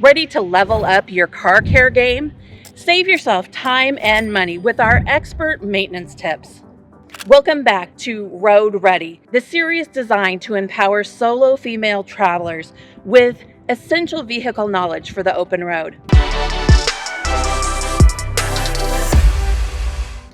Ready to level up your car care game? Save yourself time and money with our expert maintenance tips. Welcome back to Road Ready, the series designed to empower solo female travelers with essential vehicle knowledge for the open road.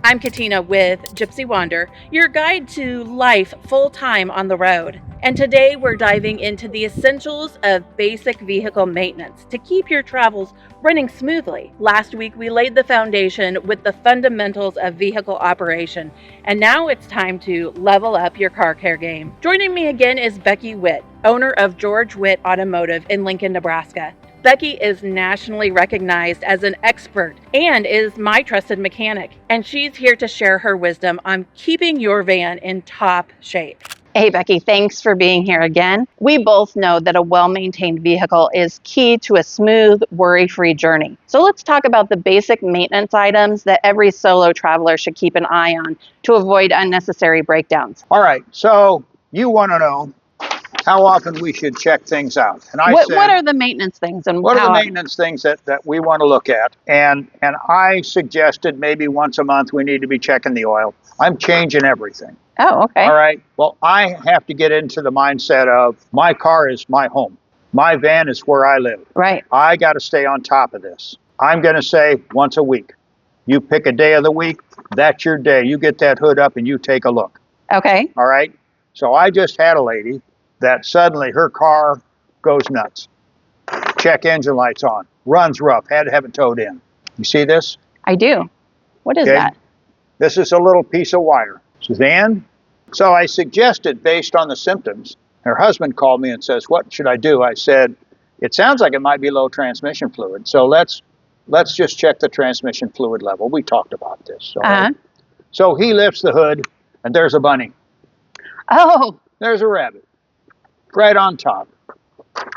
I'm Katina with Gypsy Wander, your guide to life full-time on the road. And today we're diving into the essentials of basic vehicle maintenance to keep your travels running smoothly. Last week we laid the foundation with the fundamentals of vehicle operation, and now it's time to level up your car care game. Joining me again is Becky Witt, owner of George Witt Automotive in Lincoln, Nebraska. Becky is nationally recognized as an expert and is my trusted mechanic, and she's here to share her wisdom on keeping your van in top shape. Hey Becky, thanks for being here again. We both know that a well-maintained vehicle is key to a smooth, worry-free journey. So let's talk about the basic maintenance items that every solo traveler should keep an eye on to avoid unnecessary breakdowns. All right, so you want to know how often we should check things out. And What are the maintenance things? And what are the maintenance things that we want to look at? And I suggested maybe once a month we need to be checking the oil. I'm changing everything. Oh, okay. All right. Well, I have to get into the mindset of my car is my home. My van is where I live. Right. I got to stay on top of this. I'm going to say once a week. You pick a day of the week. That's your day. You get that hood up and you take a look. Okay. All right. So I just had a lady that suddenly her car goes nuts. Check engine lights on. Runs rough. Had to have it towed in. You see this? I do. What is that? This is a little piece of wire. Suzanne? So I suggested, based on the symptoms, her husband called me and says, what should I do? I said, it sounds like it might be low transmission fluid. So let's just check the transmission fluid level. We talked about this. So he lifts the hood and there's a bunny. Oh. There's a rabbit. Right on top.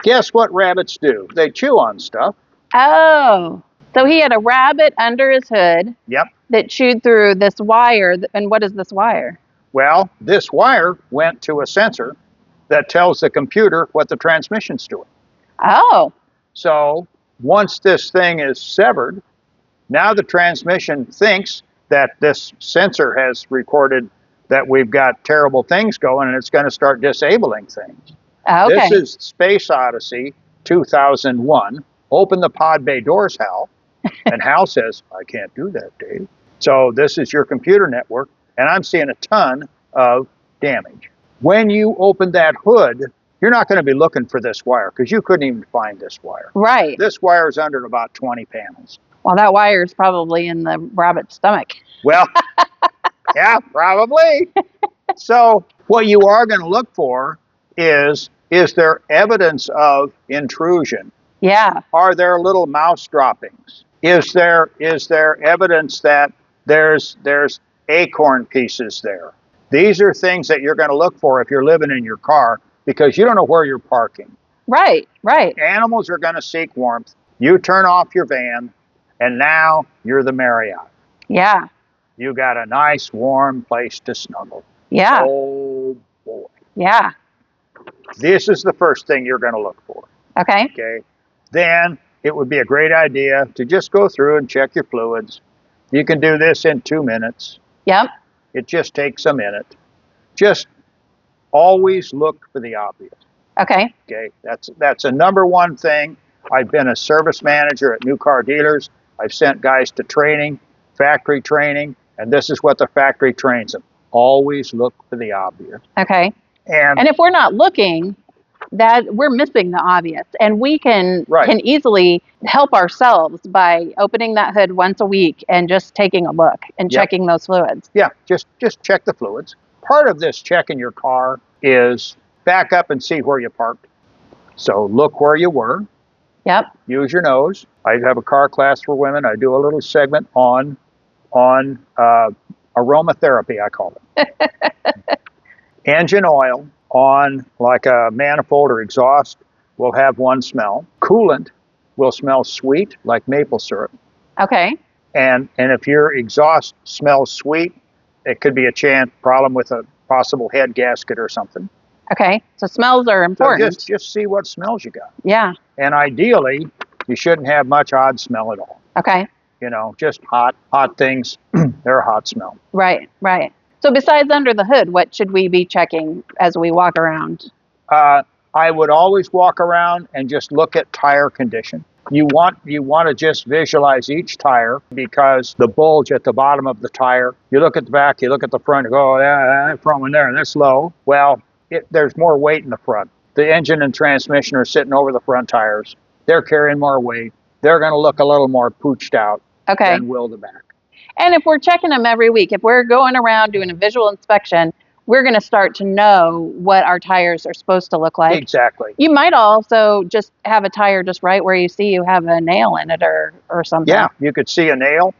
Guess what rabbits do? They chew on stuff. Oh. So he had a rabbit under his hood. Yep. That chewed through this wire. And what is this wire? Well, this wire went to a sensor that tells the computer what the transmission's doing. Oh. So once this thing is severed, now the transmission thinks that this sensor has recorded that we've got terrible things going and it's going to start disabling things. Okay. This is Space Odyssey 2001. Open the pod bay doors, Hal. And Hal says, I can't do that, Dave. So this is your computer network, and I'm seeing a ton of damage. When you open that hood, you're not going to be looking for this wire because you couldn't even find this wire. Right. This wire is under about 20 panels. Well, that wire is probably in the rabbit's stomach. Well, yeah, probably. So what you are going to look for is there evidence of intrusion? Yeah. Are there little mouse droppings? Is there evidence that there's acorn pieces there? These are things that you're going to look for if you're living in your car because you don't know where you're parking. Right, right. Animals are going to seek warmth. You turn off your van, and now you're the Marriott. Yeah. You got a nice, warm place to snuggle. Yeah. Oh, boy. Yeah. This is the first thing you're going to look for. Okay. Okay. Then it would be a great idea to just go through and check your fluids. You can do this in 2 minutes. Yep. It just takes a minute. Just always look for the obvious. Okay. Okay. That's a number one thing. I've been a service manager at new car dealers. I've sent guys to training, factory training, and this is what the factory trains them. Always look for the obvious. Okay. And if we're not looking, that we're missing the obvious, and we can easily help ourselves by opening that hood once a week and just taking a look and checking those fluids. Yeah, just check the fluids. Part of this checking your car is back up and see where you parked. So look where you were. Yep. Use your nose. I have a car class for women. I do a little segment on aromatherapy, I call it. Engine oil on like a manifold or exhaust will have one smell. Coolant will smell sweet, like maple syrup. Okay. And if your exhaust smells sweet, it could be a problem with a possible head gasket or something. Okay, so smells are important. So just see what smells you got. Yeah. And ideally, You shouldn't have much odd smell at all. Okay. You know, just hot things, they're a hot smell. Right, right. So besides under the hood, what should we be checking as we walk around? I would always walk around and just look at tire condition. You want to just visualize each tire, because the bulge at the bottom of the tire, you look at the back, you look at the front, you go, oh, that front one there, that's low. Well, there's more weight in the front. The engine and transmission are sitting over the front tires. They're carrying more weight. They're going to look a little more pooched out than will the back. And if we're checking them every week, if we're going around doing a visual inspection, we're going to start to know what our tires are supposed to look like. Exactly. You might also just have a tire just right where you see you have a nail in it or something. Yeah, you could see a nail.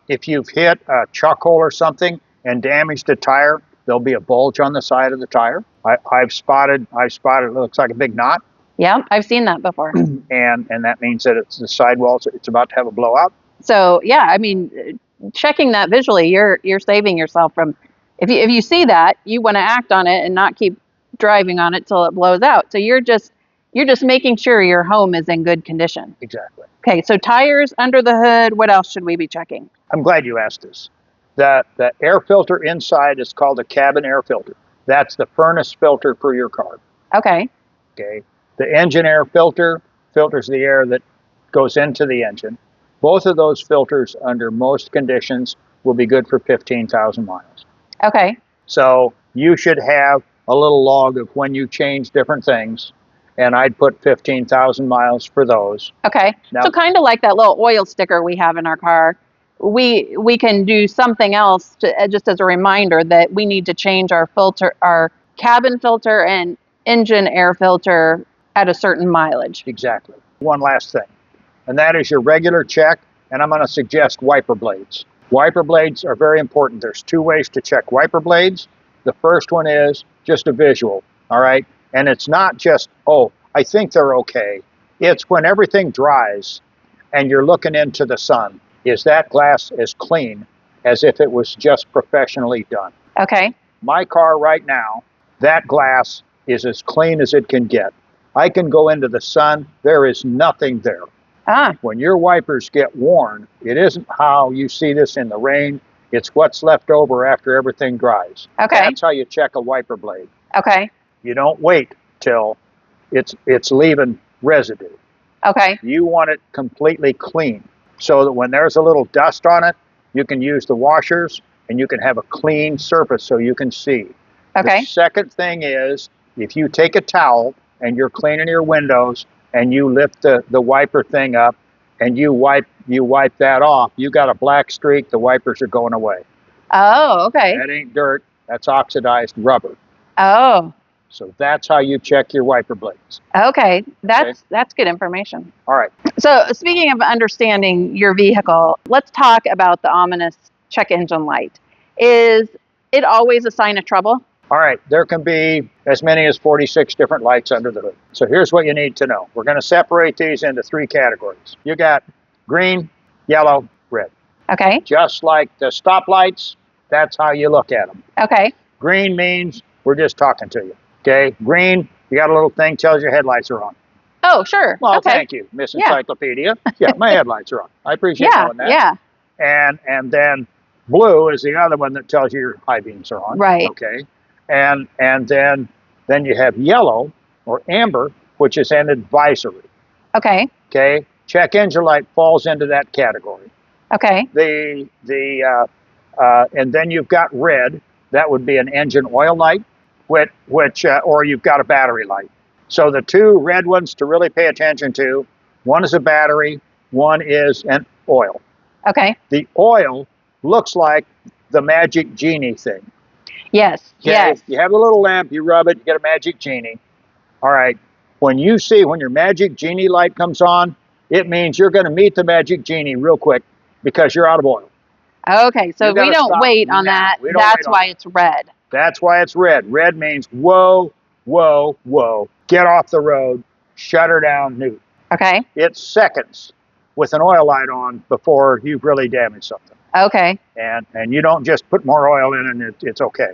If you've hit a chuck hole or something and damaged a tire, there'll be a bulge on the side of the tire. I've spotted it looks like a big knot. Yeah, I've seen that before. And that means that it's the sidewall, so it's about to have a blowout. So yeah, I mean, checking that visually, you're saving yourself from, if you see that, you want to act on it and not keep driving on it till it blows out. So you're just making sure your home is in good condition. Exactly. Okay, so tires, under the hood, what else should we be checking? I'm glad you asked this. The air filter inside is called a cabin air filter. That's the furnace filter for your car. Okay. Okay. The engine air filter filters the air that goes into the engine. Both of those filters, under most conditions, will be good for 15,000 miles. Okay. So you should have a little log of when you change different things, and I'd put 15,000 miles for those. Okay. Now, so kind of like that little oil sticker we have in our car, we can do something else to, just as a reminder that we need to change our filter, our cabin filter and engine air filter at a certain mileage. Exactly. One last thing, and that is your regular check, and I'm going to suggest wiper blades. Wiper blades are very important. There's two ways to check wiper blades. The first one is just a visual, all right? And it's not just, oh, I think they're okay. It's when everything dries and you're looking into the sun, is that glass as clean as if it was just professionally done? Okay. My car right now, that glass is as clean as it can get. I can go into the sun, there is nothing there. When your wipers get worn, it isn't how you see this in the rain, it's what's left over after everything dries. Okay. That's how you check a wiper blade. Okay. You don't wait till it's leaving residue. Okay. You want it completely clean so that when there's a little dust on it, you can use the washers and you can have a clean surface so you can see. Okay. The second thing is, if you take a towel and you're cleaning your windows and you lift the wiper thing up and you wipe that off, you got a black streak, the wipers are going away. Oh, okay. That ain't dirt, that's oxidized rubber. Oh. So that's how you check your wiper blades. Okay. That's good information. All right. So speaking of understanding your vehicle, let's talk about the ominous check engine light. Is it always a sign of trouble? All right, there can be as many as 46 different lights under the hood. So here's what you need to know. We're going to separate these into three categories. You got green, yellow, red. Okay. Just like the stoplights, that's how you look at them. Okay. Green means we're just talking to you. Okay. Green, you got a little thing tells your headlights are on. Oh, sure. Well, okay. Thank you, Miss Encyclopedia. Yeah, my headlights are on. I appreciate knowing that. Yeah. And then blue is the other one that tells you your high beams are on. Right. Okay. And then you have yellow or amber, which is an advisory. Okay. Okay. Check engine light falls into that category. Okay. And then you've got red. That would be an engine oil light, which or you've got a battery light. So the two red ones to really pay attention to, one is a battery, one is an oil. Okay. The oil looks like the magic genie thing. Yes. Okay? Yes. You have a little lamp, you rub it, you get a magic genie. All right. When your magic genie light comes on, it means you're going to meet the magic genie real quick because you're out of oil. Okay. So we don't wait on that. That's why it's red. That's why it's red. Red means whoa, whoa, whoa. Get off the road. Shut her down, new. Okay. It's seconds with an oil light on before you've really damaged something. Okay. And you don't just put more oil in and it's okay.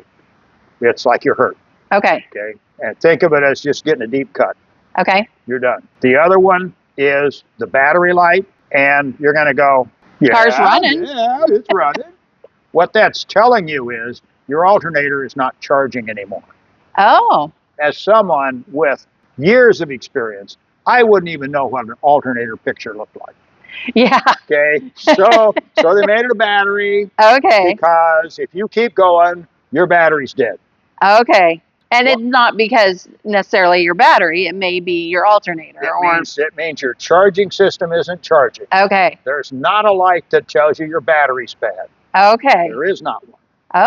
It's like you're hurt. Okay. Okay. And think of it as just getting a deep cut. Okay. You're done. The other one is the battery light, and you're going to go, yeah, Car's running. yeah, it's running. What that's telling you is your alternator is not charging anymore. Oh. As someone with years of experience, I wouldn't even know what an alternator picture looked like. Yeah. Okay, so they made it a battery. Okay. Because if you keep going, your battery's dead. Okay. And Well, it's not because necessarily your battery, it may be your alternator. It means your charging system isn't charging. Okay. There's not a light that tells you your battery's bad. Okay. There is not one.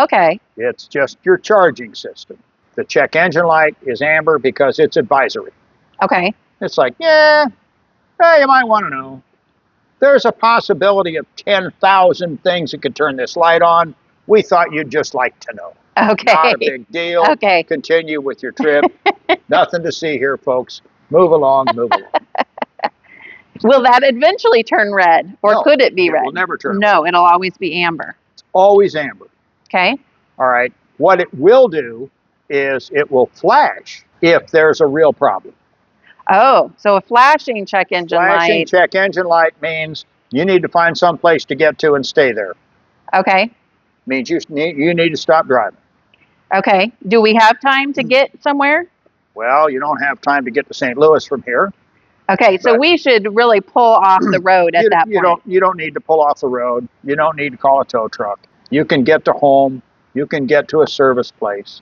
Okay. It's just your charging system. The check engine light is amber because it's advisory. Okay. It's like, yeah, hey, you might want to know. There's a possibility of 10,000 things that could turn this light on. We thought you'd just like to know. Okay. Not a big deal. Okay. Continue with your trip. Nothing to see here, folks. Move along, move along. Will that eventually turn red, or No, could it be it red? will never turn No, it'll always be amber. Always amber. Okay. All right. What it will do is it will flash if there's a real problem. Oh, so a flashing check engine Flashing light. check engine light means you need to find some place to get to and stay there. Okay. Means you need to stop driving. Okay. Do we have time to get somewhere? Well, you don't have time to get to St. Louis from here. Okay, so But- we should really pull off the road at that point. You don't need to pull off the road. You don't need to call a tow truck. You can get to home. You can get to a service place.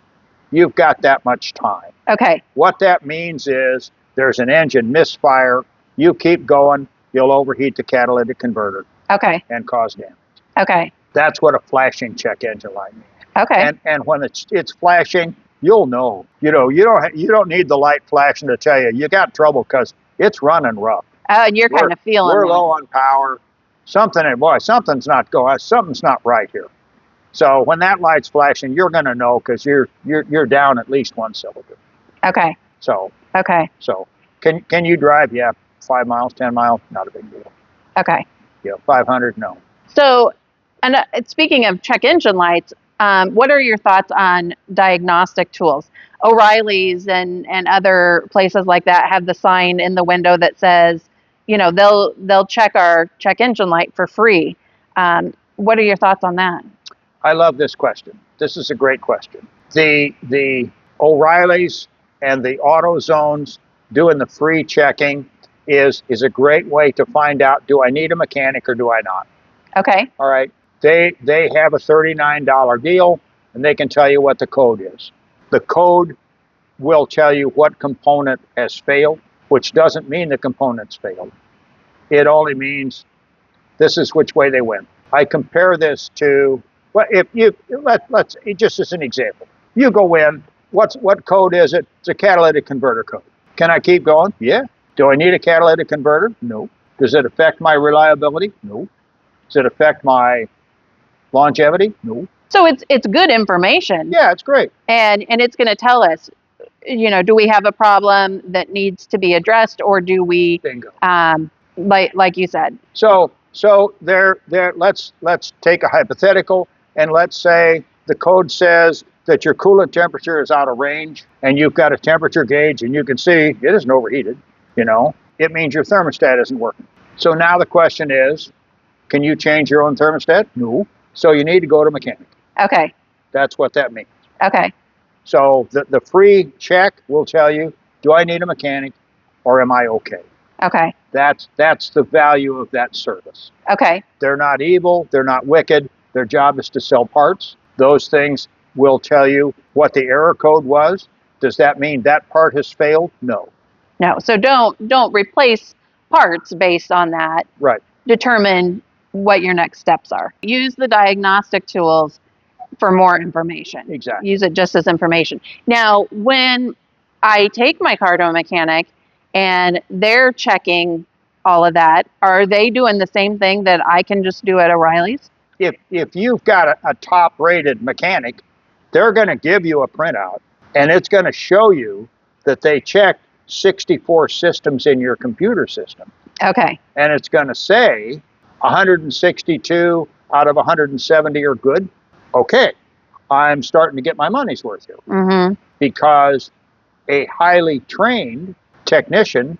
You've got that much time. Okay. What that means is there's an engine misfire. You keep going, you'll overheat the catalytic converter Okay. and cause damage. Okay. That's what a flashing check engine light means. Okay. And when it's flashing, you'll know. You don't need the light flashing to tell you got trouble because it's running rough. Oh, and you're kind of feeling We're that. low on power. Something's not right here. So when that light's flashing, you're going to know because you're down at least one cylinder. Okay. So Okay. can you drive? Yeah, 5 miles, 10 miles, not a big deal. Okay. Yeah, 500, no. So, and speaking of check engine lights, what are your thoughts on Diagnostic Tools? O'Reilly's and other places like that have the sign in the window that says, they'll check our check engine light for free. What are your thoughts on that? I love this question. This is a great question. The O'Reilly's and the AutoZones doing the free checking is a great way to find out, do I need a mechanic or do I not? Okay. All right. They have a $39 deal, and they can tell you what the code is. The code will tell you what component has failed, which doesn't mean the component's failed. It only means this is which way they went. I compare this to, well, if you let's just as an example, you go in. What code is it? It's a catalytic converter code. Can I keep going? Yeah. Do I need a catalytic converter? No. Does it affect my reliability? No. Does it affect my longevity? No. So it's good information. Yeah, it's great. And it's going to tell us, do we have a problem that needs to be addressed, or do we, Bingo. like you said? So there. Let's take a hypothetical, and let's say the code says that your coolant temperature is out of range, and you've got a temperature gauge, and you can see it isn't overheated. It means your thermostat isn't working. So now the question is, can you change your own thermostat? No. So you need to go to a mechanic. Okay. That's what that means. Okay. So the free check will tell you, do I need a mechanic or am I okay? Okay. That's the value of that service. Okay. They're not evil. They're not wicked. Their job is to sell parts. Those things will tell you what the error code was. Does that mean that part has failed? No. No. So don't replace parts based on that. Right. Determine what your next steps are. Use the Diagnostic Tools for more information. Exactly. Use it just as information. Now, when I take my car to a mechanic and they're checking all of that, are they doing the same thing that I can just do at O'Reilly's? If you've got a top-rated mechanic, they're going to give you a printout, and it's going to show you that they checked 64 systems in your computer system. Okay. And it's going to say 162 out of 170 are good. Okay, I'm starting to get my money's worth here. Mm-hmm. Because a highly trained technician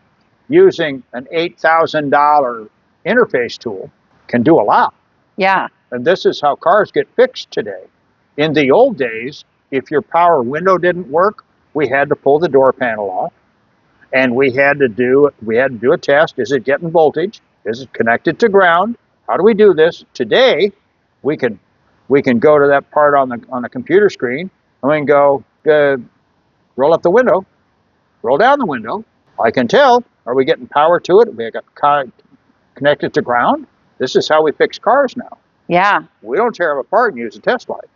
using an $8,000 interface tool can do a lot. Yeah. And this is how cars get fixed today. In the old days, if your power window didn't work, we had to pull the door panel off, and we had to do a test. Is it getting voltage? Is it connected to ground? How do we do this? Today, we can go to that part on the computer screen, and we can go roll up the window, roll down the window. I can tell, are we getting power to it? We got car connected to ground. This is how we fix cars now. Yeah. We don't tear them apart and use a test light.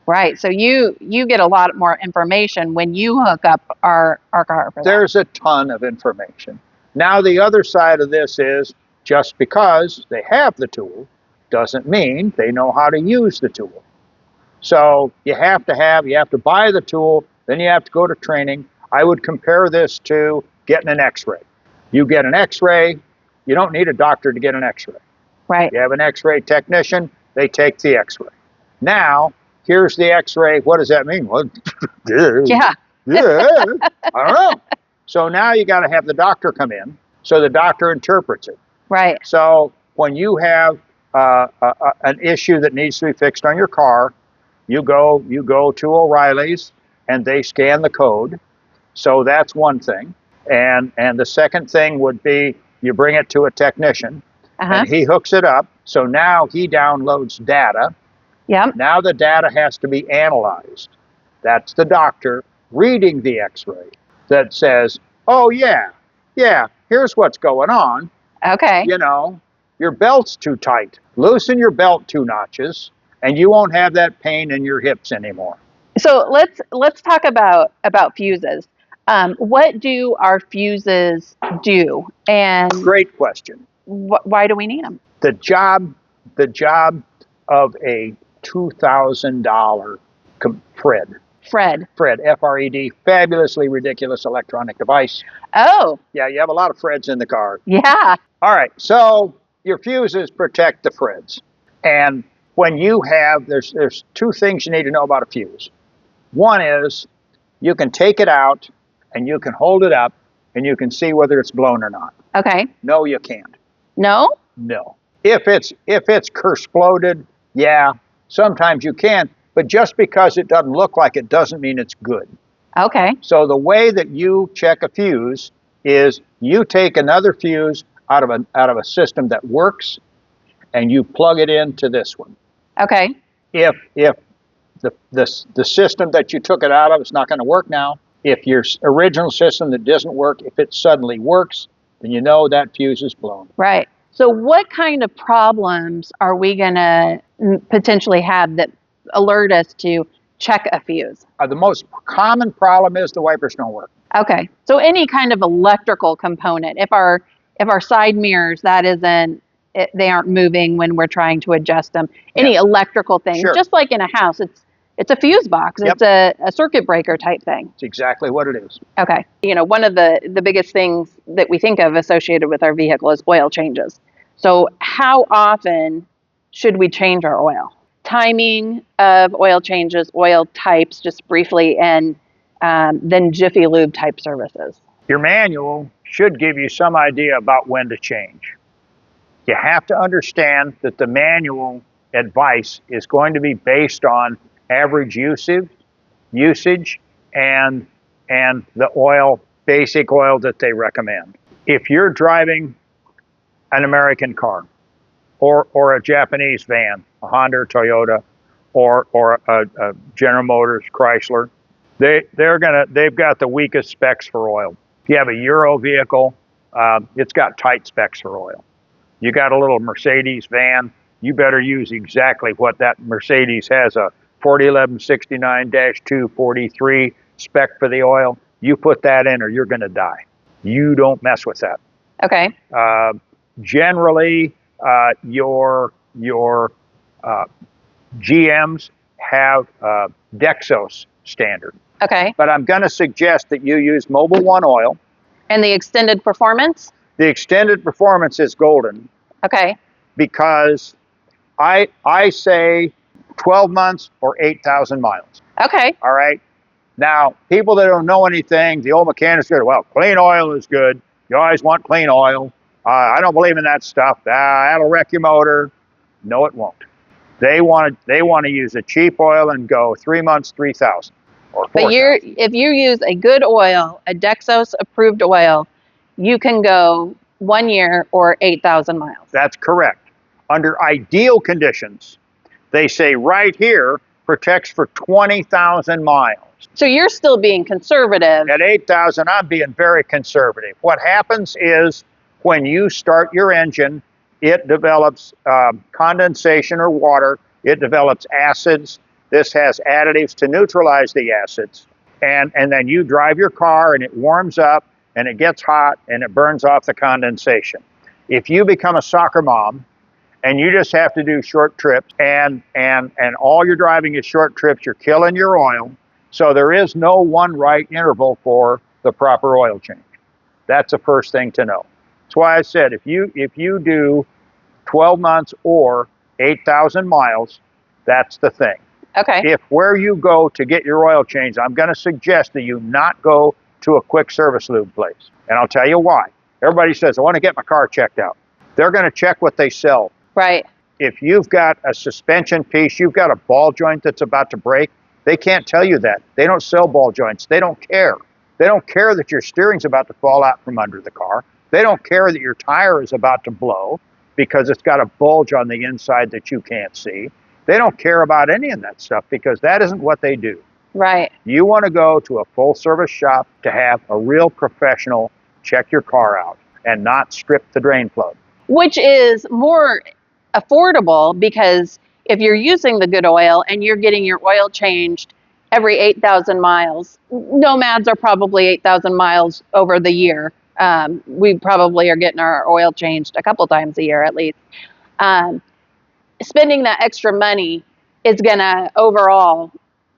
Right. So you get a lot more information when you hook up our car for that. There's a ton of information. Now the other side of this is, just because they have the tool doesn't mean they know how to use the tool. So you have to buy the tool, then you have to go to training. I would compare this to getting an x-ray. You get an x-ray, you don't need a doctor to get an x-ray. Right. You have an x-ray technician, they take the x-ray. Now, here's the x-ray. What does that mean? Well, Yeah. I don't know. So now you got to have the doctor come in, so the doctor interprets it. Right. So when you have an issue that needs to be fixed on your car, you go to O'Reilly's and they scan the code. So that's one thing. And the second thing would be you bring it to a technician and he hooks it up. So now he downloads data. Yep. Now the data has to be analyzed. That's the doctor reading the x-ray that says, oh yeah, here's what's going on. Okay. You know, your belt's too tight. Loosen your belt 2 notches and you won't have that pain in your hips anymore. So let's talk about fuses. What do our fuses do? And Great question. Why do we need them? The job of a $2,000 Fred, F-R-E-D, fabulously ridiculous electronic device. Oh. Yeah, you have a lot of Freds in the car. Yeah. All right, so your fuses protect the Freds. And when you have, there's 2 things you need to know about a fuse. One is you can take it out and you can hold it up and you can see whether it's blown or not. Okay. No, you can't. No? No. If it's kersploded, yeah, sometimes you can, but just because it doesn't look like it doesn't mean it's good. Okay. So the way that you check a fuse is you take another fuse out of a system that works and you plug it into this one. Okay. If the system that you took it out of is not going to work now, if your original system that doesn't work, if it suddenly works, then you know that fuse is blown. Right. So what kind of problems are we going to potentially have that alert us to check a fuse? The most common problem is the wipers don't work. Okay. So any kind of electrical component, if our side mirrors, they aren't moving when we're trying to adjust them. Any electrical thing, Sure. Just like in a house, it's a fuse box. Yep. It's a circuit breaker type thing. It's exactly what it is. Okay. One of the biggest things that we think of associated with our vehicle is oil changes. So how often should we change our oil? Timing of oil changes, oil types, just briefly, and then Jiffy Lube type services. Your manual should give you some idea about when to change. You have to understand that the manual advice is going to be based on average usage and the basic oil that they recommend. If you're driving an American car or a Japanese van, a Honda or Toyota or a General Motors, Chrysler, they've got the weakest specs for oil. If you have a Euro vehicle, it's got tight specs for oil. You got a little Mercedes van, you better use exactly what that Mercedes has, a 401169-243 spec for the oil. You put that in or you're going to die. You don't mess with that. Okay. Generally, your GMs have Dexos standard. Okay. But I'm going to suggest that you use Mobil 1 oil. And the extended performance? The extended performance is golden. Okay. Because I say 12 months or 8,000 miles. Okay. All right. Now, people that don't know anything, the old mechanics go, well, clean oil is good. You always want clean oil. I don't believe in that stuff. That'll wreck your motor. No, it won't. They want to use a cheap oil and go 3 months, 3,000 or 4,000. But if you use a good oil, a Dexos approved oil, you can go 1 year or 8,000 miles. That's correct. Under ideal conditions, they say right here protects for 20,000 miles. So you're still being conservative. At 8,000, I'm being very conservative. What happens is when you start your engine, it develops condensation or water. It develops acids. This has additives to neutralize the acids. And then you drive your car and it warms up and it gets hot and it burns off the condensation. If you become a soccer mom and you just have to do short trips and all you're driving is short trips, you're killing your oil. So there is no one right interval for the proper oil change. That's the first thing to know. That's why I said if you do 12 months or 8,000 miles, that's the thing. Okay. If where you go to get your oil changed, I'm going to suggest that you not go to a quick service lube place. And I'll tell you why. Everybody says, I want to get my car checked out. They're going to check what they sell. Right. If you've got a suspension piece, you've got a ball joint that's about to break, they can't tell you that. They don't sell ball joints. They don't care. They don't care that your steering's about to fall out from under the car. They don't care that your tire is about to blow because it's got a bulge on the inside that you can't see. They don't care about any of that stuff because that isn't what they do. Right. You want to go to a full service shop to have a real professional check your car out and not strip the drain plug. Which is more affordable because if you're using the good oil and you're getting your oil changed every 8,000 miles, nomads are probably 8,000 miles over the year. We probably are getting our oil changed a couple times a year at least. Spending that extra money is going to overall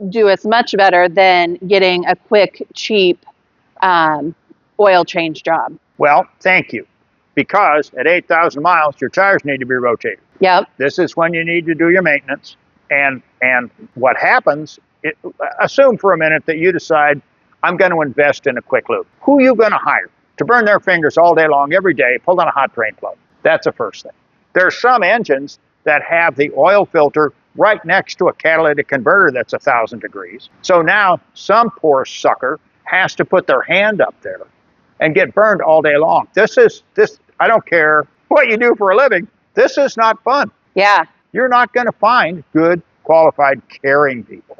do us much better than getting a quick, cheap oil change job. Well, thank you. Because at 8,000 miles, your tires need to be rotated. Yep. This is when you need to do your maintenance. And what happens, assume for a minute that you decide, I'm going to invest in a quick lube. Who are you going to hire to burn their fingers all day long, every day, pull on a hot drain plug? That's the first thing. There are some engines that have the oil filter right next to a catalytic converter that's 1,000 degrees. So now some poor sucker has to put their hand up there and get burned all day long. This, I don't care what you do for a living, this is not fun. Yeah. You're not going to find good, qualified, caring people.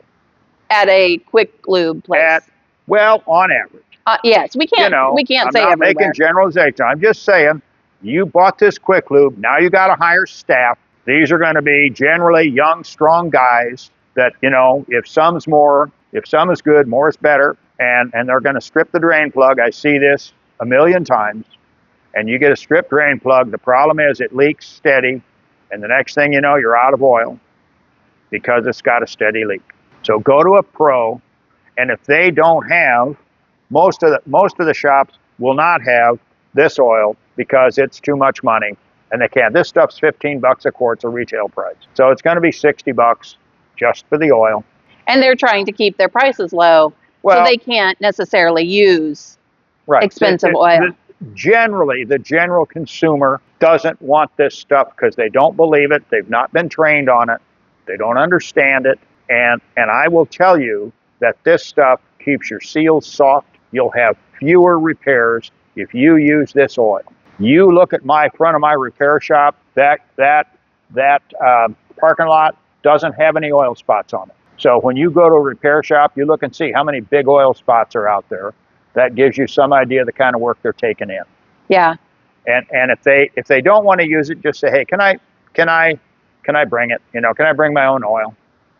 At a quick lube place. On average. Yes, we can't say everywhere. I'm not making generalizations. I'm just saying, you bought this quick lube, now you got to hire staff. These are going to be generally young, strong guys that, if some is good, more is better. And they're going to strip the drain plug. I see this a million times. And you get a stripped drain plug. The problem is it leaks steady. And the next thing you know, you're out of oil because it's got a steady leak. So go to a pro. And if they don't have, most of the shops will not have this oil because it's too much money. And they can't. This stuff's $15 a quart, a retail price. So it's going to be $60 just for the oil. And they're trying to keep their prices low, so they can't necessarily use expensive oil. Generally, the general consumer doesn't want this stuff because they don't believe it. They've not been trained on it. They don't understand it. And I will tell you that this stuff keeps your seals soft. You'll have fewer repairs if you use this oil. You look at my front of my repair shop, that parking lot doesn't have any oil spots on it. So when you go to a repair shop, you look and see how many big oil spots are out there. That gives you some idea of the kind of work they're taking in. Yeah. And if they don't want to use it, just say, hey, can I bring it? Can I bring my own oil?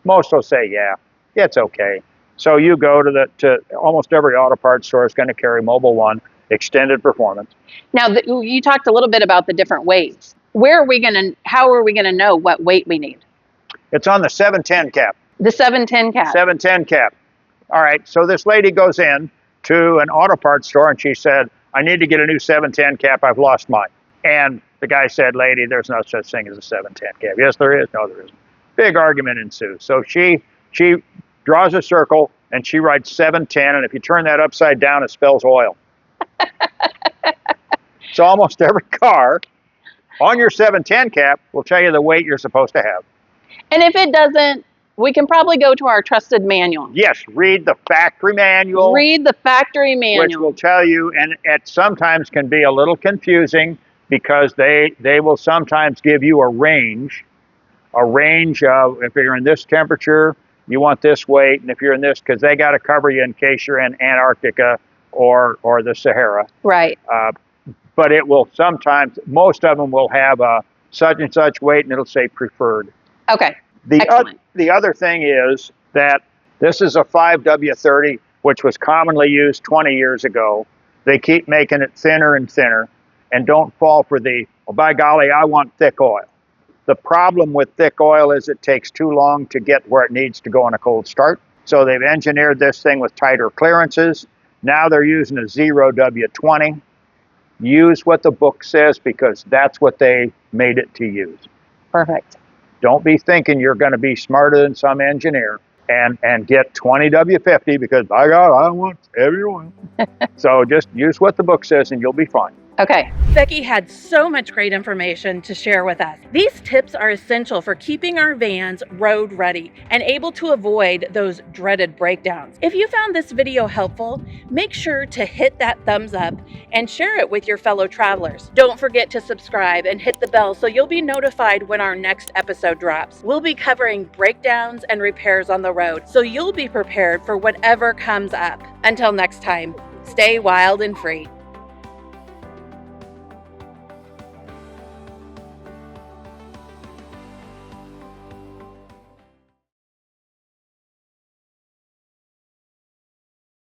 Most will say, yeah, it's okay. So you go to almost every auto parts store is going to carry Mobile One extended performance. Now, you talked a little bit about the different weights. How are we going to know what weight we need? It's on the 710 cap. The 710 cap. 710 cap. All right. So this lady goes in to an auto parts store and she said, I need to get a new 710 cap. I've lost mine. And the guy said, lady, there's no such thing as a 710 cap. Yes, there is. No, there isn't. Big argument ensues. So she draws a circle and she writes 710. And if you turn that upside down, it spells oil. So almost every car on your 710 cap will tell you the weight you're supposed to have. And if it doesn't, we can probably go to our trusted manual. Yes, read the factory manual. Read the factory manual. Which will tell you, and it sometimes can be a little confusing because they will sometimes give you a range of, if you're in this temperature, you want this weight, and if you're in this, because they got to cover you in case you're in Antarctica or the Sahara. Right. But it will sometimes, most of them will have a such and such weight, and it'll say preferred. Okay. The other thing is that this is a 5W30, which was commonly used 20 years ago. They keep making it thinner and thinner, and don't fall for the, oh, by golly, I want thick oil. The problem with thick oil is it takes too long to get where it needs to go on a cold start. So they've engineered this thing with tighter clearances. Now they're using a 0W20. Use what the book says because that's what they made it to use. Perfect. Don't be thinking you're going to be smarter than some engineer and get 20W50 because, by God, I want heavy oil. So just use what the book says and you'll be fine. Okay. Becky had so much great information to share with us. These tips are essential for keeping our vans road ready and able to avoid those dreaded breakdowns. If you found this video helpful, make sure to hit that thumbs up and share it with your fellow travelers. Don't forget to subscribe and hit the bell so you'll be notified when our next episode drops. We'll be covering breakdowns and repairs on the road, so you'll be prepared for whatever comes up. Until next time, stay wild and free.